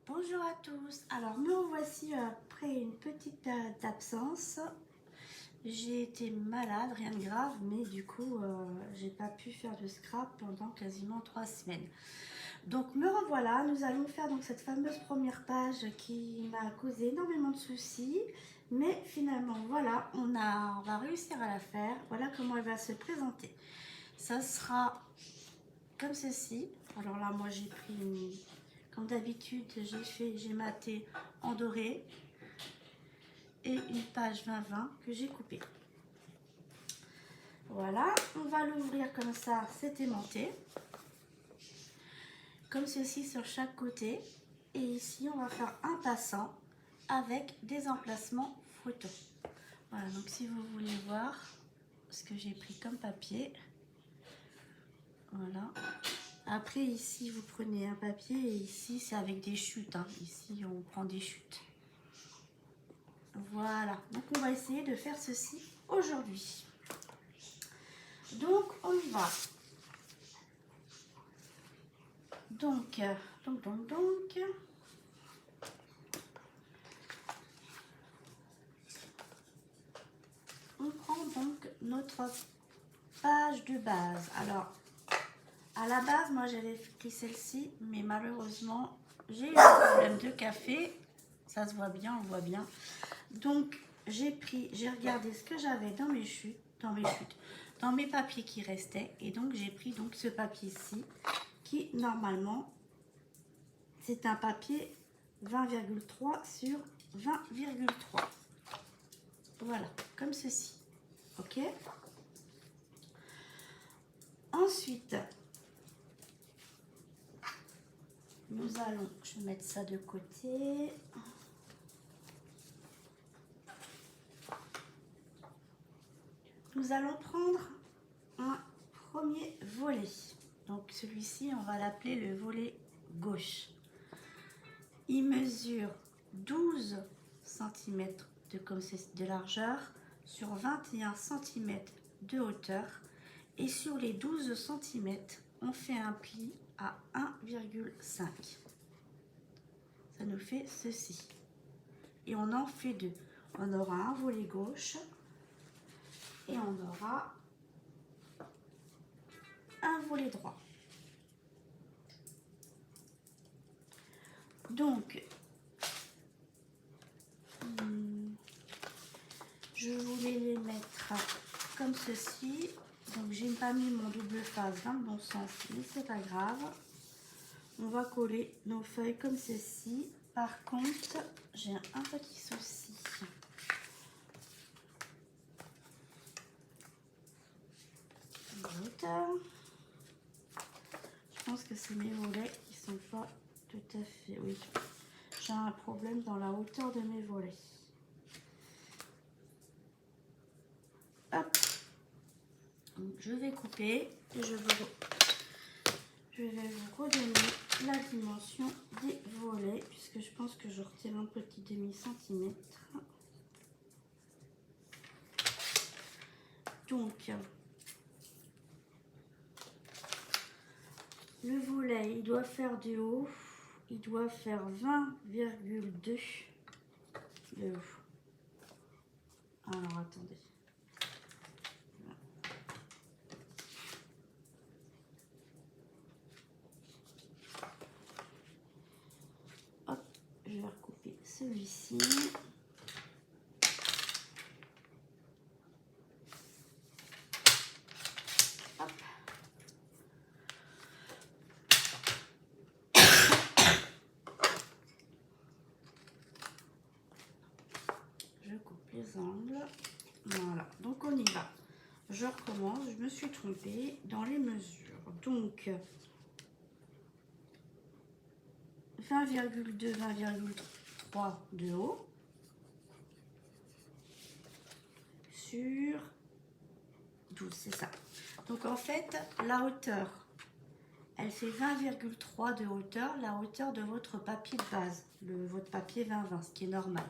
Bonjour à tous, alors me revoici après une petite période d'absence. J'ai été malade, rien de grave, mais du coup j'ai pas pu faire de scrap pendant quasiment 3 semaines. Donc me revoilà, nous allons faire donc cette fameuse première page qui m'a causé énormément de soucis. Mais finalement voilà, on va réussir à la faire. Voilà comment elle va se présenter. Ça sera comme ceci. Alors là moi j'ai pris comme d'habitude, j'ai maté en doré et une page 20-20 que j'ai coupée. Voilà, on va l'ouvrir comme ça, c'est aimanté. Comme ceci sur chaque côté. Et ici, on va faire un passant avec des emplacements photos. Voilà, donc si vous voulez voir ce que j'ai pris comme papier. Voilà. Après, ici, vous prenez un papier et ici, c'est avec des chutes. Hein. Ici, on prend des chutes. Voilà, donc on va essayer de faire ceci aujourd'hui. Donc on y va. Donc, on prend donc notre page de base. Alors, à la base, moi j'avais pris celle-ci, mais malheureusement, j'ai eu un problème de café. Ça se voit bien, on voit bien. Donc, j'ai regardé ce que j'avais dans dans mes papiers qui restaient. Et donc, j'ai pris donc ce papier-ci, qui normalement, c'est un papier 20,3 sur 20,3. Voilà, comme ceci. Ok. Ensuite, nous allons, je vais mettre ça de côté. Nous allons prendre un premier volet. Donc celui-ci, on va l'appeler le volet gauche. Il mesure 12 cm de largeur sur 21 cm de hauteur. Et sur les 12 cm, on fait un pli à 1,5. Ça nous fait ceci. Et on en fait deux. On aura un volet gauche et on aura un volet droit. Donc, je voulais les mettre comme ceci. Donc, j'ai pas mis mon double face dans le bon sens, mais c'est pas grave. On va coller nos feuilles comme ceci. Par contre, j'ai un petit souci. Je pense que c'est mes volets qui sont pas tout à fait... Oui, j'ai un problème dans la hauteur de mes volets. Hop. Donc, je vais couper et je vais vous redonner la dimension des volets puisque je pense que je retire un petit demi-centimètre. Donc, le volet, il doit faire du haut, il doit faire 20,2 de haut. Alors, attendez. Hop, je vais recouper celui-ci. Hop. Je coupe les angles. Voilà, donc on y va. Je recommence, je me suis trompée dans les mesures. Donc, 20,2, 20,3 de haut sur 12, c'est ça. Donc en fait, la hauteur, elle fait 20,3 de hauteur, la hauteur de votre papier de base, votre papier 20-20, ce qui est normal.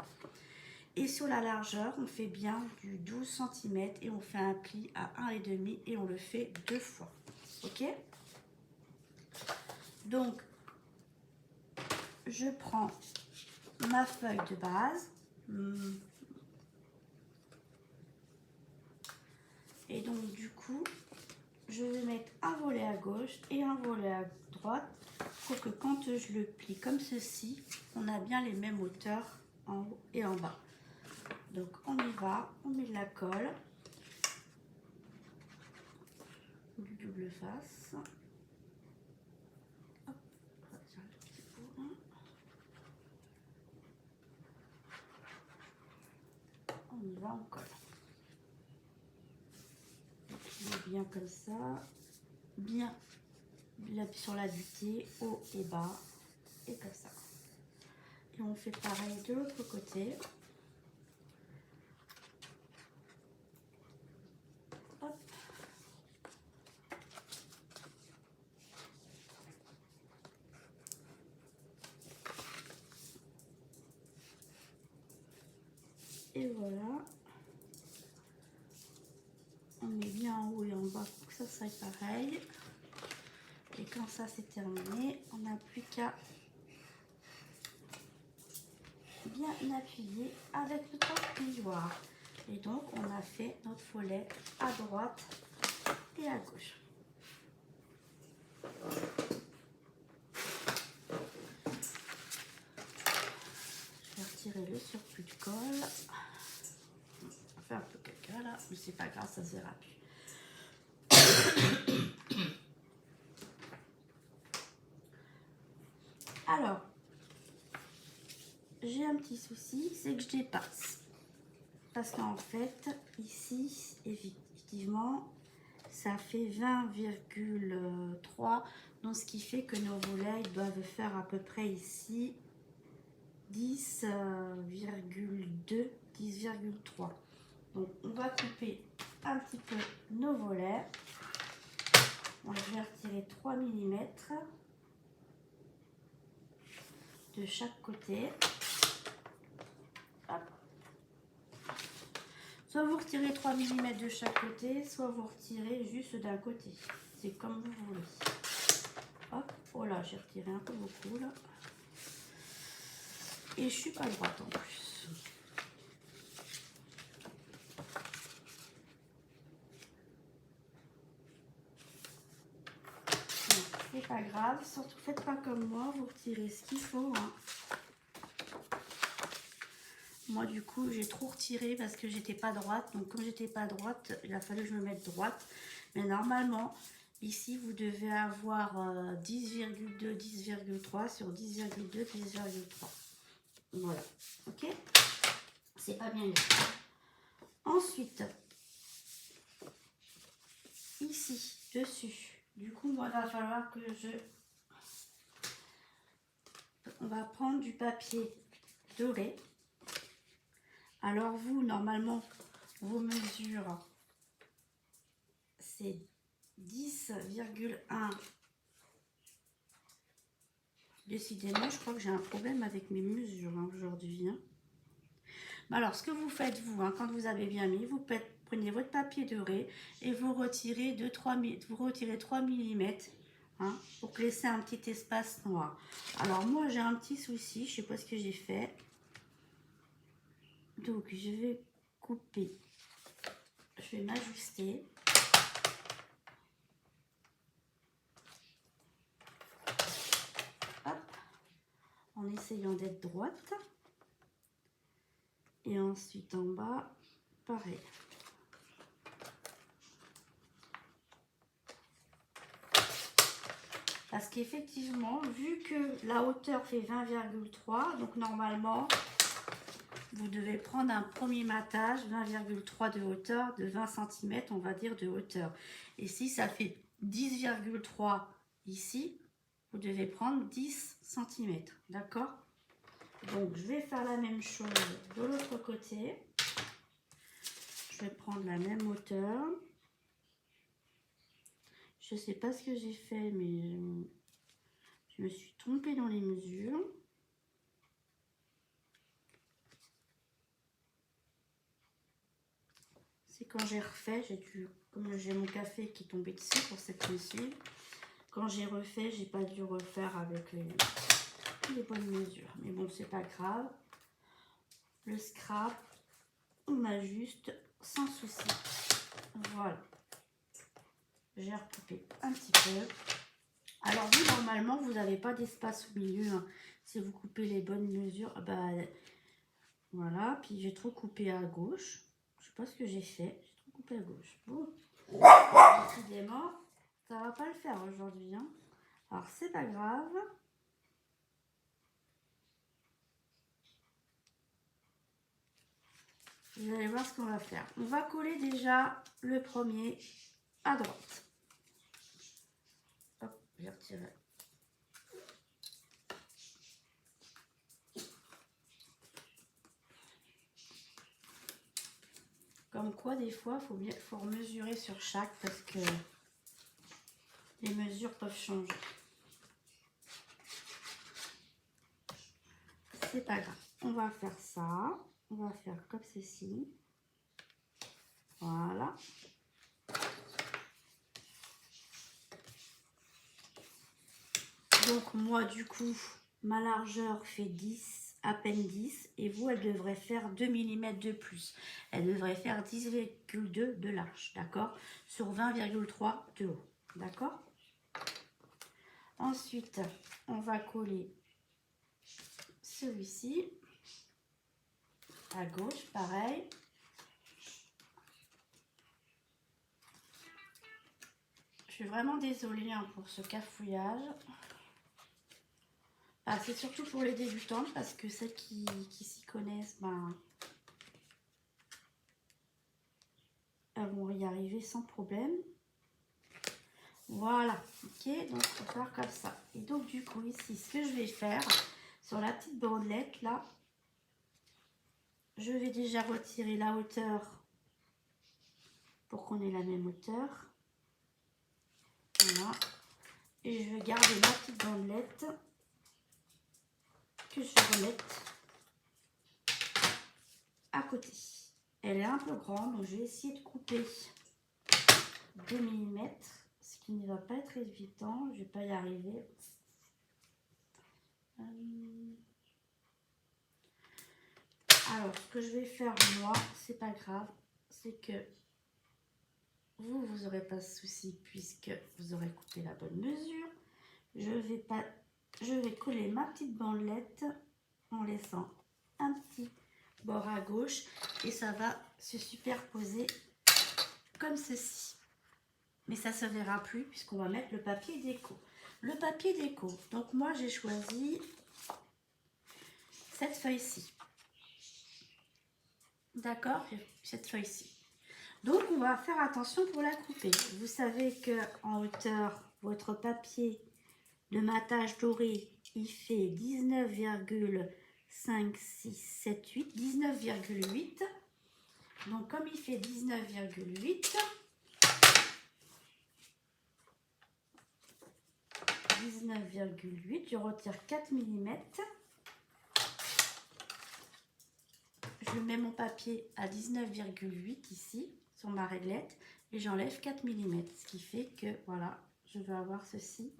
Et sur la largeur, on fait bien du 12 cm et on fait un pli à 1,5 et on le fait 2 fois. Ok? Donc, je prends ma feuille de base. Et donc du coup, je vais mettre un volet à gauche et un volet à droite pour que quand je le plie comme ceci, on a bien les mêmes hauteurs en haut et en bas. Donc on y va, on met de la colle, du double face. Hop, un petit bout, hein. On y va, on colle. Bien comme ça, bien sur la butée, haut et bas, et comme ça. Et on fait pareil de l'autre côté. Hop. Et voilà. On met bien en haut et en bas pour que ça soit pareil. Et quand ça c'est terminé, on n'a plus qu'à bien appuyer avec notre plioir. Et donc on a fait notre follet à droite et à gauche. Je vais retirer le surplus de colle. On fait un peu caca là, mais c'est pas grave, ça se verra plus. Alors, j'ai un petit souci, c'est que je dépasse. Parce qu'en fait, ici, effectivement, ça fait 20,3. Donc, ce qui fait que nos volets doivent faire à peu près ici 10,2, 10,3. Donc, on va couper un petit peu nos volets. Donc, je vais retirer 3 mm de chaque côté. Hop. Soit vous retirez 3 mm de chaque côté, soit vous retirez juste d'un côté. C'est comme vous voulez. Hop, oh là, j'ai retiré un peu beaucoup là. Et je suis pas droite en plus. C'est pas grave, surtout faites pas comme moi, vous retirez ce qu'il faut. Hein. Moi du coup j'ai trop retiré parce que j'étais pas droite, donc comme j'étais pas droite, il a fallu que je me mette droite. Mais normalement, ici vous devez avoir 10,2, 10,3 sur 10,2, 10,3. Voilà, ok? C'est pas bien grave. Ensuite, ici, dessus, du coup, moi, il va falloir que on va prendre du papier doré. Alors vous, normalement, vos mesures, c'est 10,1. Décidément, je crois que j'ai un problème avec mes mesures hein, aujourd'hui. Hein. Alors, ce que vous faites, vous, hein, quand vous avez bien mis, vous prenez votre papier doré et vous retirez 3 mm hein, pour laisser un petit espace noir. Alors, moi, j'ai un petit souci, je ne sais pas ce que j'ai fait. Donc, je vais couper. Je vais m'ajuster. Hop. En essayant d'être droite. Et ensuite, en bas, pareil. Parce qu'effectivement, vu que la hauteur fait 20,3, donc normalement, vous devez prendre un premier matage, 20,3 de hauteur, de 20 cm, on va dire, de hauteur. Et si ça fait 10,3 ici, vous devez prendre 10 cm, d'accord? Donc, je vais faire la même chose de l'autre côté. Je vais prendre la même hauteur. Je ne sais pas ce que j'ai fait, mais je me suis trompée dans les mesures. C'est quand j'ai refait, comme j'ai mon café qui est tombé dessus pour cette mesure, quand j'ai refait, j'ai pas dû refaire avec plus les bonnes mesures. Mais bon, c'est pas grave. Le scrap, on ajuste sans souci. Voilà. J'ai recoupé un petit peu. Alors vous, normalement, vous n'avez pas d'espace au milieu. Hein. Si vous coupez les bonnes mesures, bah voilà. Puis j'ai trop coupé à gauche. Je sais pas ce que j'ai fait. J'ai trop coupé à gauche. Bon, décidément, ça va pas le faire aujourd'hui. Hein. Alors c'est pas grave. Vous allez voir ce qu'on va faire. On va coller déjà le premier à droite. Hop, j'ai retiré. Comme quoi, des fois, faut mesurer sur chaque parce que les mesures peuvent changer. C'est pas grave. On va faire ça. On va faire comme ceci. Voilà. Donc moi, du coup, ma largeur fait 10, à peine 10. Et vous, elle devrait faire 2 mm de plus. Elle devrait faire 10,2 de large, d'accord? Sur 20,3 de haut, d'accord? Ensuite, on va coller celui-ci. À gauche, pareil. Je suis vraiment désolée hein, pour ce cafouillage. Ah, c'est surtout pour les débutantes parce que celles qui s'y connaissent, ben, elles vont y arriver sans problème. Voilà, ok, donc on va faire comme ça. Et donc du coup ici, ce que je vais faire, sur la petite bandelette là, je vais déjà retirer la hauteur pour qu'on ait la même hauteur. Voilà. Et je vais garder ma petite bandelette que je vais remettre à côté. Elle est un peu grande, donc je vais essayer de couper 2 mm, ce qui ne va pas être évident, je vais pas y arriver. Alors, ce que je vais faire moi, c'est pas grave, c'est que vous n'aurez pas de souci puisque vous aurez coupé la bonne mesure. Je vais coller ma petite bandelette en laissant un petit bord à gauche et ça va se superposer comme ceci. Mais ça ne se verra plus puisqu'on va mettre le papier déco. Le papier déco, donc moi j'ai choisi cette feuille-ci. D'accord, cette feuille-ci. Donc on va faire attention pour la couper. Vous savez que en hauteur, votre papier de matage doré, il fait 19,5678, 19,8. Donc comme il fait 19,8, 19,8, je retire 4 mm. Je mets mon papier à 19,8 ici sur ma réglette et j'enlève 4 mm, ce qui fait que voilà, je vais avoir ceci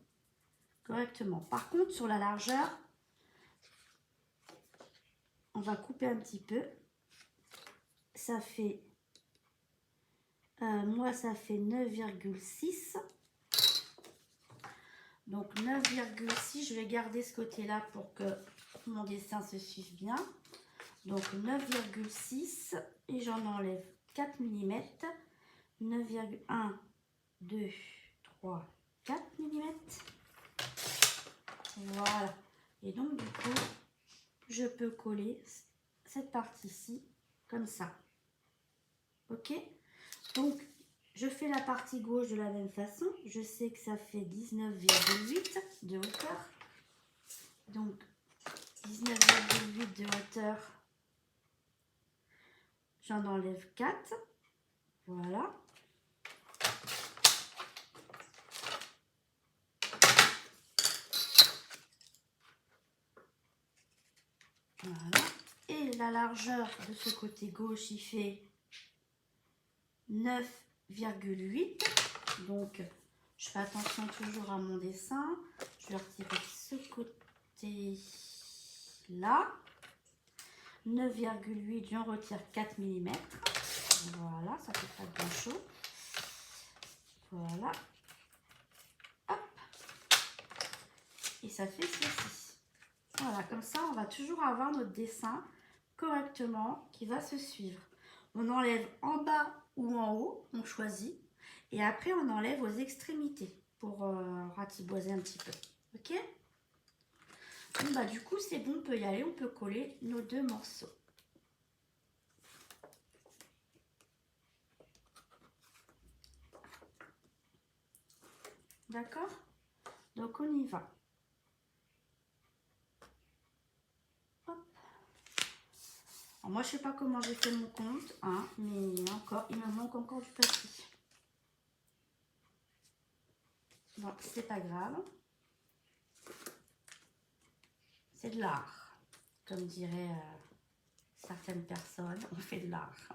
correctement. Par contre, sur la largeur, on va couper un petit peu. Ça fait, moi, ça fait 9,6. Donc 9,6, je vais garder ce côté-là pour que mon dessin se suive bien. Donc 9,6 et j'en enlève 4 mm. 9,1, 2, 3, 4 mm. Voilà. Et donc du coup, je peux coller cette partie-ci comme ça. Ok? Donc, je fais la partie gauche de la même façon. Je sais que ça fait 19,8 de hauteur. Donc, 19,8 de hauteur. J'en enlève 4. Voilà. Voilà. Et la largeur de ce côté gauche, il fait 9,8. Donc, je fais attention toujours à mon dessin. Je vais retirer ce côté. là. 9,8, j'en retire 4 mm. Voilà, ça fait pas grand chose. Voilà. Hop. Et ça fait ceci. Voilà, comme ça, on va toujours avoir notre dessin correctement qui va se suivre. On enlève en bas ou en haut, on choisit. Et après, on enlève aux extrémités pour ratiboiser un petit peu. Ok? Donc, bah, du coup, c'est bon, on peut y aller. On peut coller nos deux morceaux. D'accord? Donc, on y va. Hop. Alors, moi, je sais pas comment j'ai fait mon compte, hein, mais encore, il me manque encore du papier. Bon, c'est pas grave. C'est de l'art. Comme diraient certaines personnes, on fait de l'art.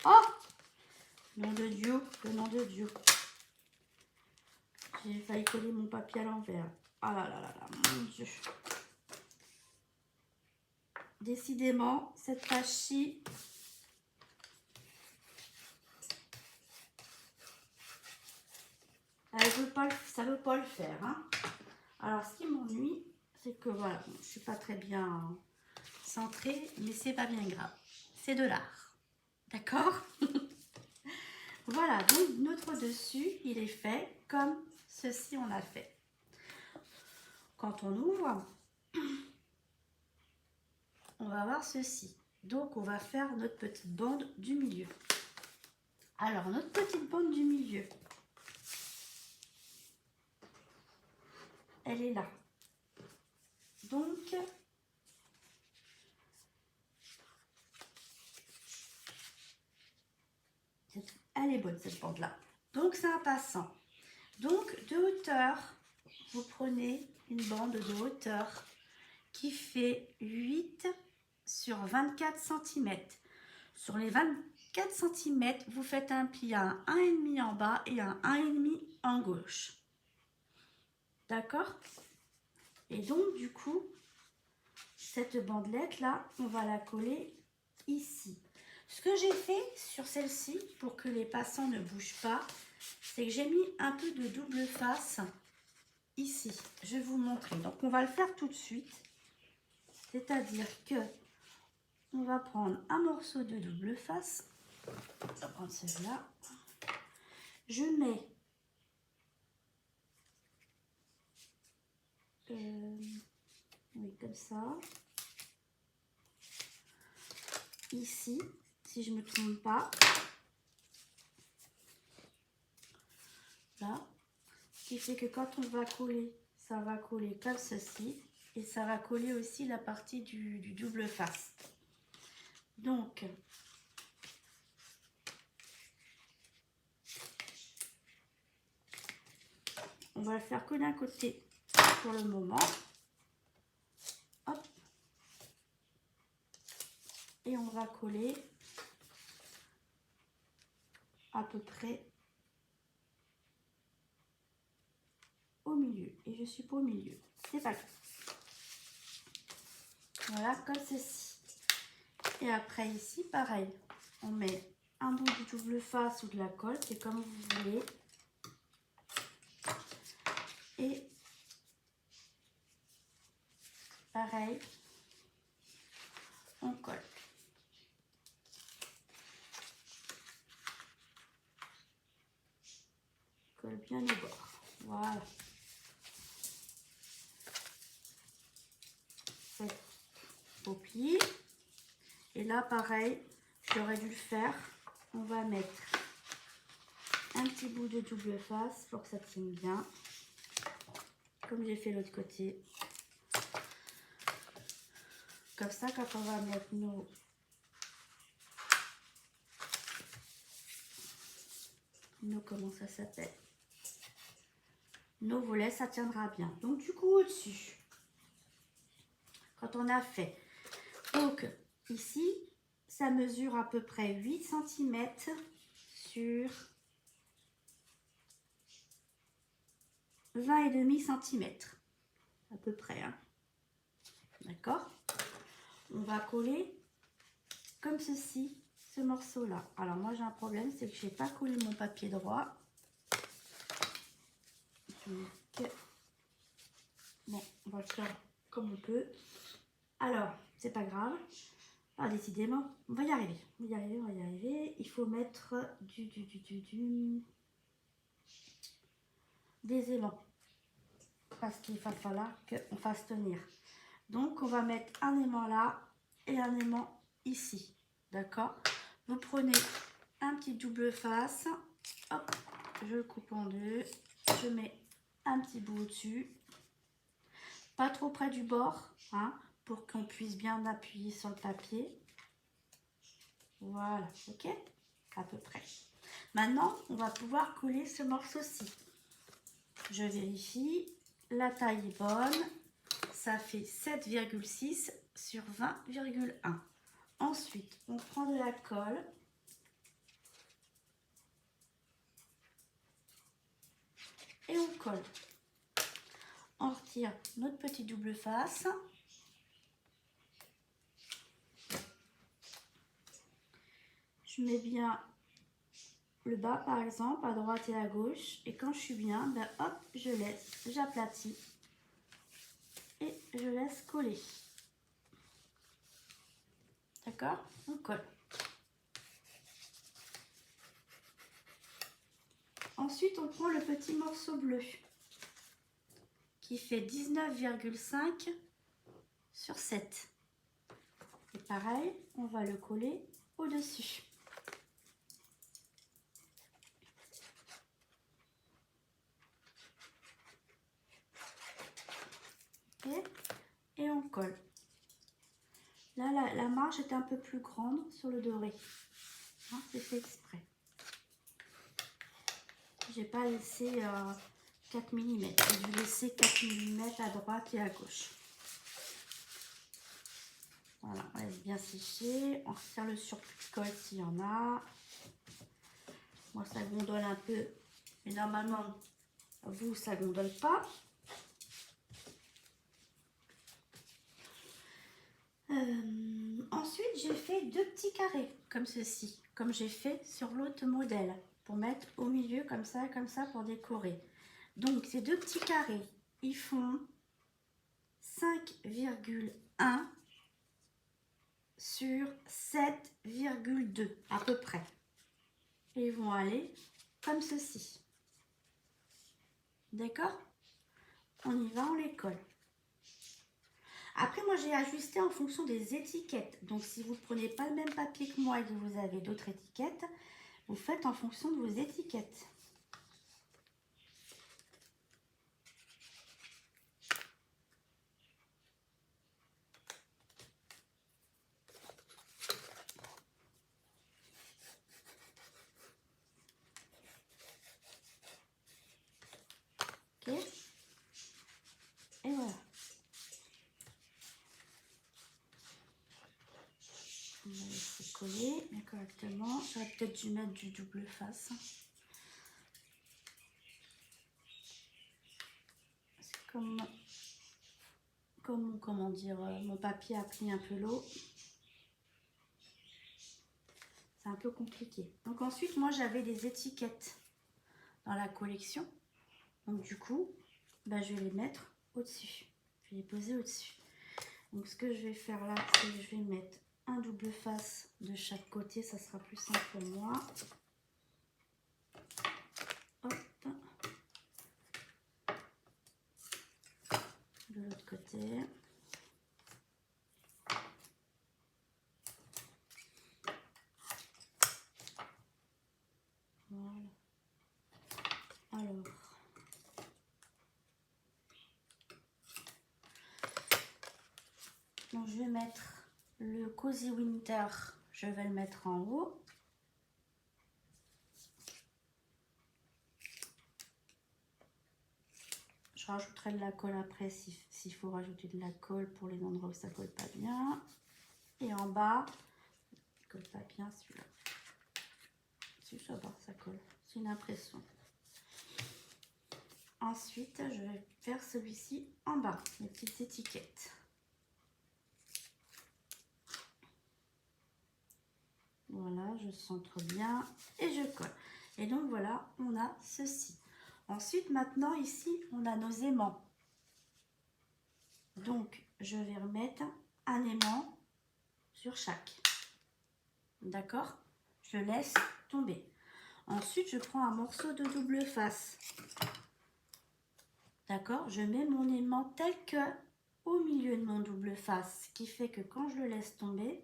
Oh! Nom de Dieu, le nom de Dieu. J'ai failli coller mon papier à l'envers. Ah là là là là, mon Dieu. Décidément, cette page-ci, ça veut pas le faire. Hein. Alors, ce qui m'ennuie, c'est que voilà, je suis pas très bien centrée, mais c'est pas bien grave. C'est de l'art. D'accord? Voilà, donc notre dessus, il est fait comme ceci, on l'a fait. Quand on ouvre, on va voir ceci. Donc, on va faire notre petite bande du milieu. Alors, notre petite bande du milieu, elle est là. Donc, elle est bonne cette bande-là. Donc, c'est un passant. Donc, de hauteur, vous prenez une bande de hauteur qui fait 8 sur 24 cm. Sur les 24 cm, vous faites un pli à un 1,5 en bas et un 1,5 en gauche. D'accord? Et donc, du coup, cette bandelette-là, on va la coller ici. Ce que j'ai fait sur celle-ci, pour que les passants ne bougent pas, c'est que j'ai mis un peu de double face ici. Je vais vous montrer. Donc, on va le faire tout de suite. C'est-à-dire que on va prendre un morceau de double face. On va prendre celui-là. Je mets oui, comme ça. Ici, si je ne me trompe pas. Là. Ce qui fait que quand on va coller, ça va coller comme ceci. Et ça va coller aussi la partie du double face. Donc, on va le faire que d'un côté pour le moment. Hop. Et on va coller à peu près au milieu. Et je suis pas au milieu. C'est pas grave. Voilà, comme ceci. Et après ici, pareil. On met un bout de double face ou de la colle, c'est comme vous voulez. Et pareil, on colle. Colle bien les bords. Voilà. Faites vos plis. Et là, pareil, j'aurais dû le faire. On va mettre un petit bout de double face pour que ça tienne bien. Comme j'ai fait l'autre côté. Comme ça, quand on va mettre comment ça s'appelle, nos volets, ça tiendra bien. Donc du coup au-dessus, quand on a fait, donc ici ça mesure à peu près 8 cm sur 20,5 cm à peu près, hein. D'accord? On va coller comme ceci ce morceau là. Alors moi j'ai un problème, c'est que je n'ai pas collé mon papier droit. Donc, bon, on va le faire comme on peut. Alors, c'est pas grave. Ah, décidément, on va y arriver. On va y arriver, on va y arriver. Il faut mettre des aimants. Parce qu'il va falloir qu'on fasse tenir. Donc, on va mettre un aimant là et un aimant ici. D'accord? Vous prenez un petit double face. Hop, je le coupe en deux. Je mets un petit bout au-dessus. Pas trop près du bord, hein, pour qu'on puisse bien appuyer sur le papier. Voilà, ok? À peu près. Maintenant, on va pouvoir coller ce morceau-ci. Je vérifie. La taille est bonne. Ça fait 7,6 sur 20,1. Ensuite, on prend de la colle. Et on colle. On retire notre petit double face. Je mets bien le bas par exemple, à droite et à gauche. Et quand je suis bien, ben hop, je laisse, j'aplatis. Et je laisse coller. D'accord? On colle. Ensuite, on prend le petit morceau bleu qui fait 19,5 sur 7. Et pareil, on va le coller au-dessus. Okay. Et on colle. Là, la marge est un peu plus grande sur le doré. Hein, c'est fait exprès. J'ai pas laissé 4 mm. J'ai dû laisser 4 mm à droite et à gauche. Voilà, on laisse bien sécher. On retire le surplus de colle s'il y en a. Moi, ça gondole un peu. Mais normalement, vous, ça gondole pas. Ensuite, j'ai fait 2 petits carrés, comme ceci. Comme j'ai fait sur l'autre modèle. Pour mettre au milieu, comme ça, pour décorer. Donc, ces 2 petits carrés, ils font 5,1 sur 7,2 à peu près. Et ils vont aller comme ceci. D'accord? On y va, on les colle. Après, moi, j'ai ajusté en fonction des étiquettes. Donc, si vous ne prenez pas le même papier que moi et que vous avez d'autres étiquettes, vous faites en fonction de vos étiquettes. Ok? Et voilà. On va laisser coller bien correctement. J'aurais peut-être dû mettre du double face. C'est comme comment dire, mon papier a pris un peu l'eau. C'est un peu compliqué. Donc ensuite, moi, j'avais des étiquettes dans la collection. Donc du coup, bah, je vais les mettre au-dessus. Je vais les poser au-dessus. Donc ce que je vais faire là, c'est que je vais mettre un double face de chaque côté. Ça sera plus simple pour moi. Hop. De l'autre côté. Voilà. Alors. Donc je vais mettre le Cozy Winter. Je vais le mettre en haut. Je rajouterai de la colle après s'il faut rajouter de la colle pour les endroits où ça colle pas bien. Et en bas, il colle pas bien celui-là. Si ça va, ça colle. C'est une impression. ensuite, je vais faire celui-ci en bas, les petites étiquettes. Voilà, je centre bien et je colle. Et donc voilà, on a ceci. Ensuite, maintenant, ici, on a nos aimants. Donc, je vais remettre un aimant sur chaque. D'accord? Je laisse tomber. Ensuite, je prends un morceau de double face. D'accord? Je mets mon aimant tel que au milieu de mon double face, ce qui fait que quand je le laisse tomber,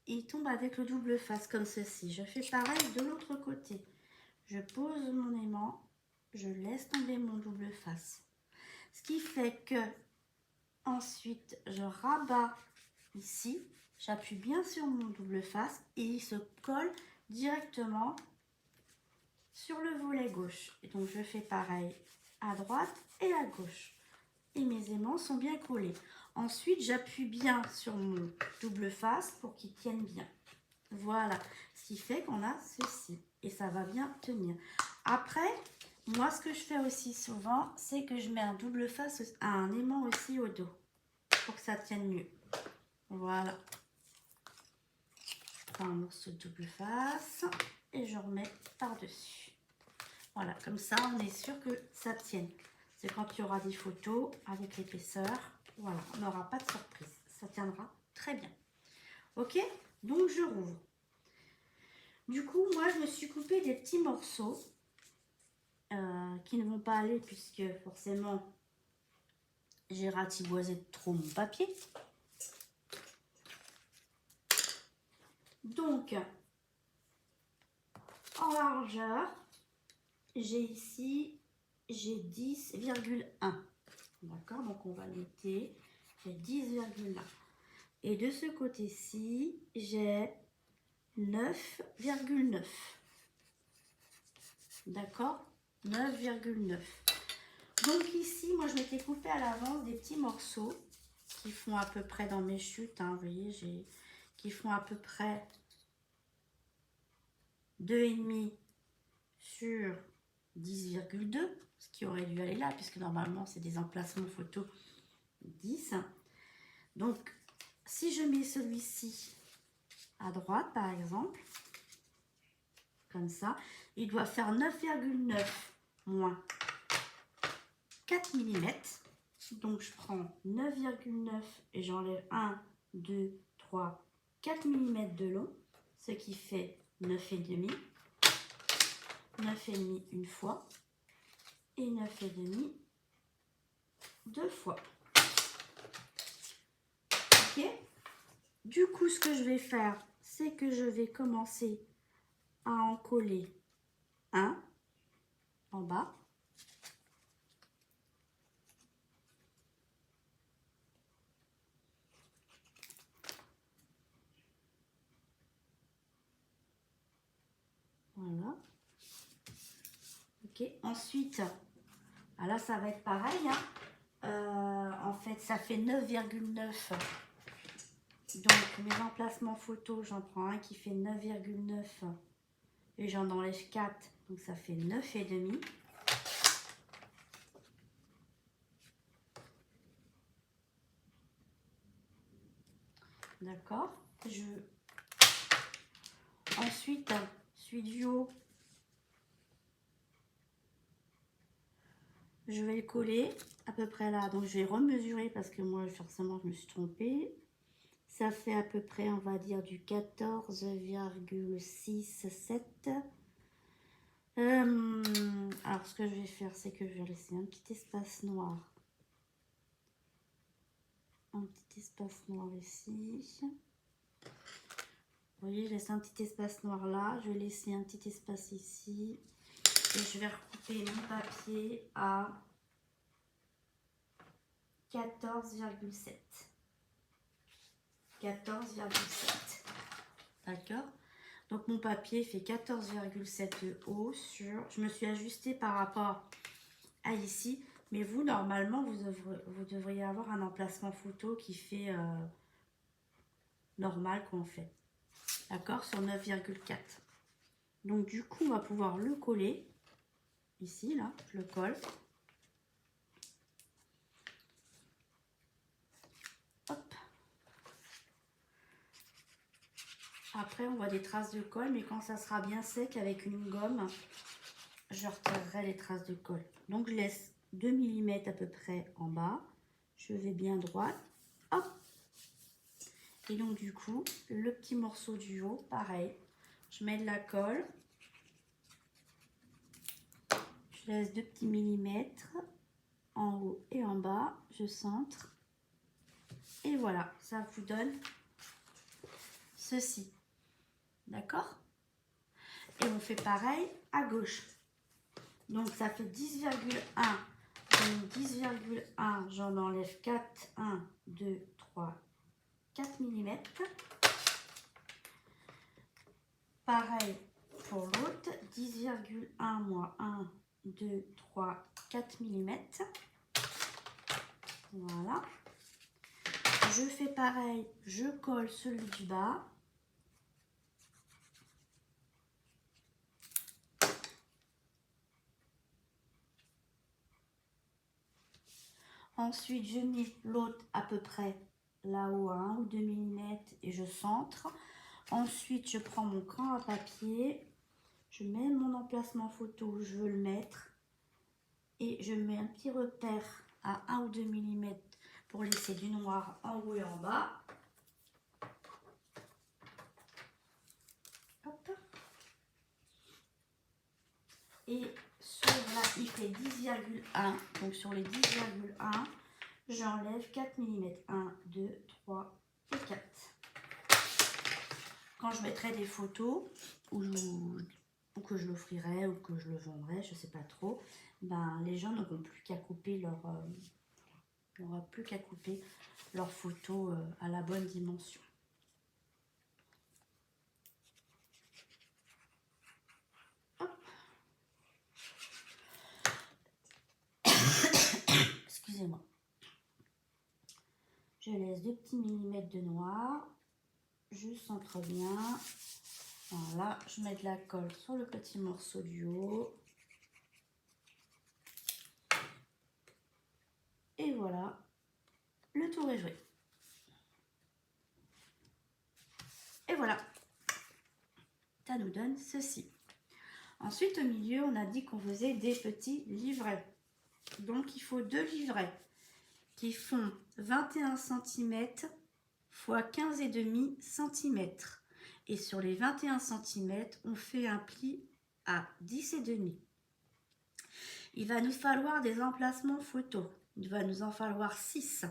il tombe avec le double face comme ceci. Je fais pareil de l'autre côté. Je pose mon aimant, je laisse tomber mon double face. Ce qui fait que ensuite, je rabats ici, j'appuie bien sur mon double face et il se colle directement sur le volet gauche. Et donc, je fais pareil à droite et à gauche. Et mes aimants sont bien collés. Ensuite, j'appuie bien sur mon double face pour qu'il tienne bien. Voilà, ce qui fait qu'on a ceci. Et ça va bien tenir. Après, moi, ce que je fais aussi souvent, c'est que je mets un double face, un aimant aussi au dos. Pour que ça tienne mieux. Voilà. Je prends un morceau de double face et je remets par-dessus. Voilà, comme ça, on est sûr que ça tienne. C'est quand il y aura des photos avec l'épaisseur. Voilà, on n'aura pas de surprise. Ça tiendra très bien. Ok? Donc, je rouvre. Du coup, moi, je me suis coupé des petits morceaux qui ne vont pas aller puisque forcément, j'ai ratiboisé trop mon papier. Donc, en largeur, j'ai ici, j'ai 10,1. D'accord, donc on va noter, j'ai 10,1. Et de ce côté-ci, j'ai 9,9. D'accord, 9,9. Donc ici, moi je m'étais coupé à l'avance des petits morceaux qui font à peu près dans mes chutes, hein, vous voyez, qui font à peu près 2,5 sur 10,2, ce qui aurait dû aller là, puisque normalement c'est des emplacements photo 10. Donc, si je mets celui-ci à droite, par exemple, comme ça, il doit faire 9,9 moins 4 mm. Donc, je prends 9,9 et j'enlève 1, 2, 3, 4 mm de long, ce qui fait 9,5. 9,5 une fois et 9,5 deux fois. Ok? Du coup, ce que je vais faire, c'est que je vais commencer à en coller un en bas. Voilà. Ok. Ensuite, là, ça va être pareil. Hein. En fait, ça fait 9,9. Donc, mes emplacements photos, j'en prends un qui fait 9,9 et j'en enlève 4. Donc, ça fait 9,5. D'accord. Ensuite, celui du haut, je vais le coller à peu près là. Donc, je vais remesurer parce que moi, forcément, je me suis trompée. Ça fait à peu près, on va dire, du 14,67. Alors, ce que je vais faire, c'est que je vais laisser un petit espace noir. Un petit espace noir ici. Vous voyez, je laisse un petit espace noir là. Je vais laisser un petit espace ici. Et je vais recouper mon papier à 14,7. 14,7. D'accord? Donc mon papier fait 14,7 de haut sur... Je me suis ajustée par rapport à ici. Mais vous, normalement, vous devriez avoir un emplacement photo qui fait normal qu'on fait. D'accord? Sur 9,4. Donc du coup, on va pouvoir le coller. ici, là, je le colle. Hop. Après, on voit des traces de colle, mais quand ça sera bien sec avec une gomme, je retirerai les traces de colle. Donc, je laisse 2 mm à peu près en bas. Je vais bien droite. Hop. Et donc, du coup, le petit morceau du haut, pareil. Je mets de la colle. Je laisse 2 petits millimètres en haut et en bas. Je centre. Et voilà, ça vous donne ceci. D'accord? Et on fait pareil à gauche. Donc ça fait 10,1. Donc 10,1, j'en enlève 4. 1, 2, 3, 4 mm. Pareil pour l'autre. 10,1 moins 1, 2, 3, 4 mm. Voilà. Je fais pareil, je colle celui du bas. Ensuite, je mets l'autre à peu près là-haut à 1 ou 2 mm et je centre. Ensuite, je prends mon cran à papier, je mets mon emplacement photo où je veux le mettre et je mets un petit repère à 1 ou 2 mm pour laisser du noir en haut et en bas. Hop. Et sur là, il fait 10,1, donc sur les 10,1, j'enlève 4 mm. 1, 2, 3 et 4. Quand je mettrai des photos, ou que je l'offrirai, ou que je le vendrai, je ne sais pas trop, ben, les gens n'auront plus qu'à couper leur photo à la bonne dimension. Hop. Excusez-moi. Je laisse 2 petits millimètres de noir. Je centre bien. Voilà, je mets de la colle sur le petit morceau du haut. Et voilà, le tour est joué. Et voilà, ça nous donne ceci. Ensuite, au milieu, on a dit qu'on faisait des petits livrets. Donc, il faut 2 livrets qui font 21 cm x 15,5 cm. Et sur les 21 cm, on fait un pli à 10,5. Il va nous falloir des emplacements photos. Il va nous en falloir 6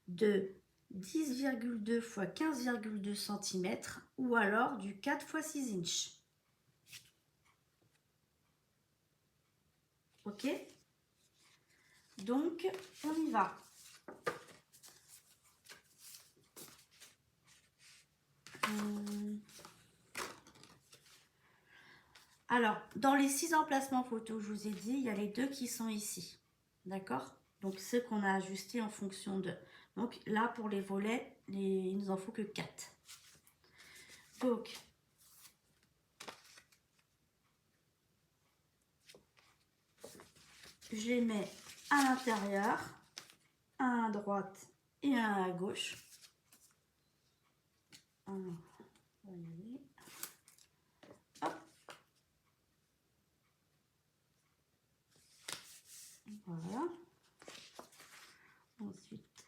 de 10,2 x 15,2 cm ou alors du 4 x 6 inches. Ok? Donc, on y va. Alors, dans les 6 emplacements photos, je vous ai dit, il y a les 2 qui sont ici. D'accord? Donc, ceux qu'on a ajustés en fonction de... Donc, là, pour les volets, il nous en faut que 4. Donc, je les mets à l'intérieur, un à droite et un à gauche. Hop. Voilà. Ensuite,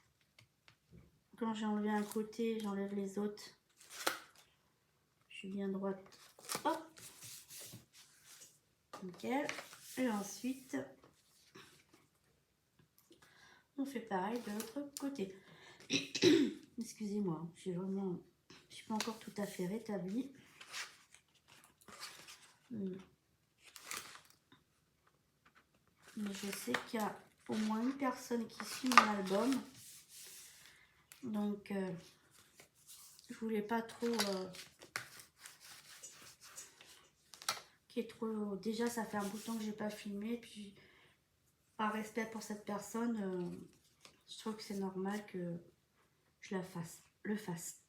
quand j'ai enlevé un côté, j'enlève les autres. Je suis bien droite. Hop. Nickel. Et ensuite, on fait pareil de l'autre côté. Excusez-moi, je suis pas encore tout à fait rétablie. Mais je sais qu'il y a au moins une personne qui suit mon album. Donc, je voulais pas trop... Déjà, ça fait un bout de temps que j'ai pas filmé. Puis, par respect pour cette personne, je trouve que c'est normal que je le fasse.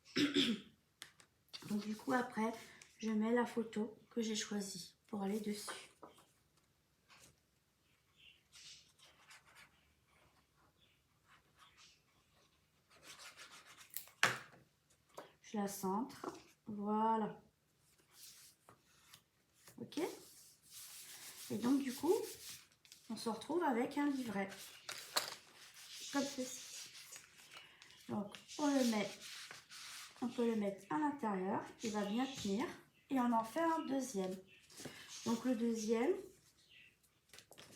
Donc, du coup, après, je mets la photo que j'ai choisie pour aller dessus. Je la centre. Voilà. Ok. Et donc du coup, on se retrouve avec un livret. Comme ceci. Donc on peut le mettre à l'intérieur. Il va bien tenir. Et on en fait un deuxième. Donc le deuxième,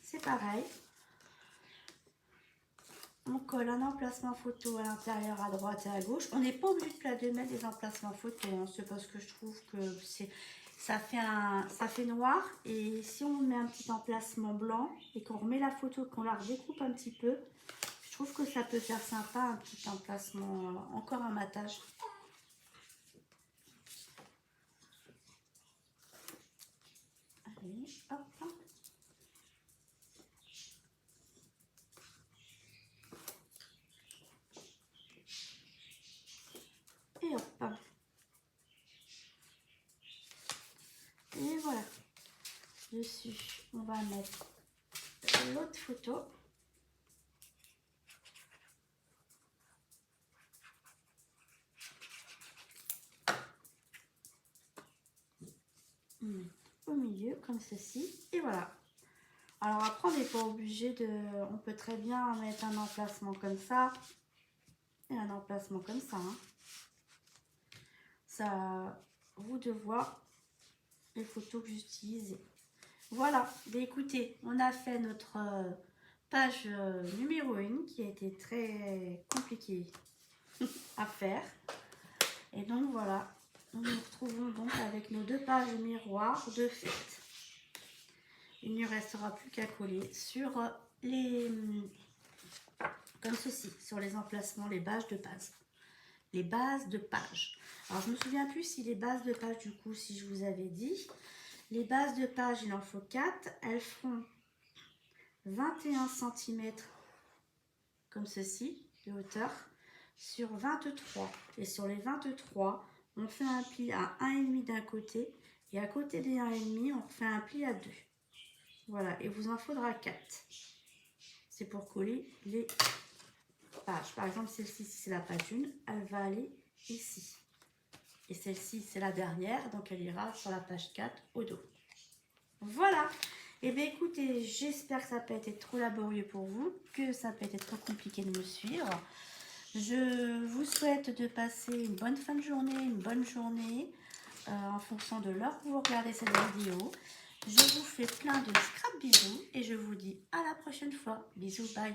c'est pareil. On colle un emplacement photo à l'intérieur, à droite et à gauche. On n'est pas obligé de mettre des emplacements photo, hein. C'est parce que je trouve que ça fait noir. Et si on met un petit emplacement blanc et qu'on remet la photo, qu'on la redécoupe un petit peu, je trouve que ça peut faire sympa, un petit emplacement, encore un matage. Allez, hop. Et hop. Et voilà. Dessus, on va mettre l'autre photo. Au milieu, comme ceci. Et voilà. Alors après, on n'est pas obligé de... On peut très bien mettre un emplacement comme ça. Et un emplacement comme ça. Hein. Ça, à vous de voir les photos que j'utilise. Voilà. Mais écoutez, on a fait notre page numéro 1 qui a été très compliquée à faire. Et donc voilà. Nous nous retrouvons donc avec nos 2 pages miroirs de fête. Il ne restera plus qu'à coller sur les... comme ceci, sur les emplacements, les bases de base. Les bases de page. Alors, je me souviens plus si les bases de page, du coup, si je vous avais dit. Les bases de page, il en faut 4. Elles feront 21 cm, comme ceci, de hauteur, sur 23. Et sur les 23, on fait un pli à 1,5 d'un côté. Et à côté des 1,5, on fait un pli à 2. Voilà, et vous en faudra 4. C'est pour coller les pages. Par exemple, celle-ci, c'est la page 1, elle va aller ici. Et celle-ci, c'est la dernière, donc elle ira sur la page 4 au dos. Voilà. Et bien écoutez, j'espère que ça n'a pas été trop laborieux pour vous, que ça n'a pas été trop compliqué de me suivre. Je vous souhaite de passer une bonne fin de journée, une bonne journée, en fonction de l'heure où vous regardez cette vidéo. Je vous fais plein de scrap bisous et je vous dis à la prochaine fois. Bisous, bye.